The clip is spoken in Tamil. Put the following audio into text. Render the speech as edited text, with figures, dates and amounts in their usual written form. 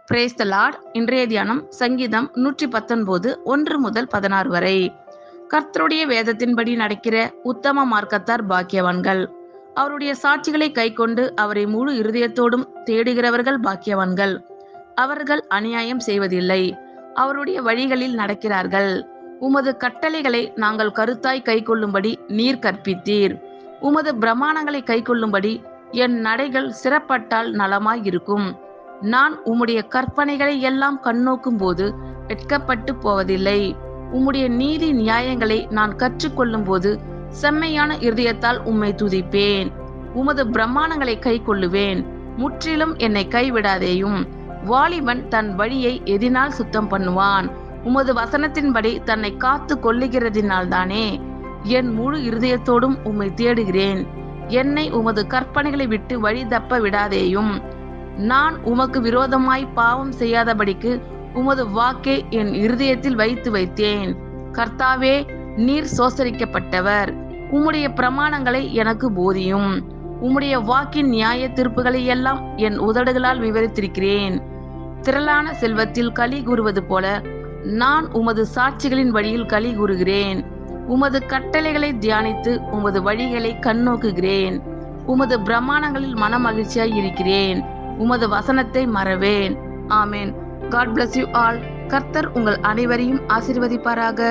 பிரேஸ் த லார்ட். இன்றைய தியானம் சங்கீதம் 119 1 முதல் 16 வரை. கர்த்தருடைய வேதத்தின்படி நடக்கிற உத்தம மார்க்கத்தார் பாக்கியவான்கள். அவருடைய சாட்சிகளை கைக்கொண்டு அவரை முழு இருதயத்தோடும் தேடுகிறவர்கள் பாக்கியவான்கள். அவர்கள் அநியாயம் செய்வதில்லை, அவருடைய வழிகளில் நடக்கிறார்கள். உமது கட்டளைகளை நாங்கள் கருத்தாய் கைக்கொள்ளும்படி நீர் கற்பித்தீர். உமது பிரமாணங்களை கைக்கொள்ளும்படி என் நடைகள் சிறப்பட்டால் நலமாய் இருக்கும். நான் உம்முடைய கற்பனைகளை எல்லாம் கண்ணோக்கும் போது வெட்கப்பட்டு போவதில்லை. உம்முடைய நீதி நியாயங்களை நான் கற்றுக்கொள்ளும் போது செம்மையான இருதயத்தால் உம்மை துதிப்பேன். உமது பிரமாணங்களை கை கொள்ளுவேன். முற்றிலும் என்னை கைவிடாதேயும். வாலிபன் தன் வழியை எதினால் சுத்தம் பண்ணுவான்? உமது வசனத்தின்படி தன்னை காத்து கொள்ளுகிறதினால்தானே. என் முழு இருதயத்தோடும் உம்மை தேடுகிறேன். என்னை உமது கற்பனைகளை விட்டு வழி தப்ப விடாதேயும். நான் உமக்கு விரோதமாய் பாவம் செய்யாதபடிக்கு உமது வாக்கை என் இருதயத்தில் வைத்தேன். கர்த்தாவே, நீர் சோசரிக்கப்பட்டவர். உம்முடைய பிரமாணங்களை எனக்கு போதியும். உம்முடைய வாக்கின் நியாய தீர்ப்புகளை எல்லாம் என் உதடுகளால் விவரித்திருக்கிறேன். திரளான செல்வத்தில் களி கூறுவது போல நான் உமது சாட்சிகளின் வழியில் களி கூறுகிறேன். உமது கட்டளைகளை தியானித்து உமது வழிகளை கண்ணோக்குகிறேன். உமது பிரமாணங்களில் மன மகிழ்ச்சியாய் இருக்கிறேன். உமது வசனத்தை மறவேன். ஆமேன். God bless you all. கர்த்தர் உங்கள் அனைவரையும் ஆசீர்வதிப்பாராக.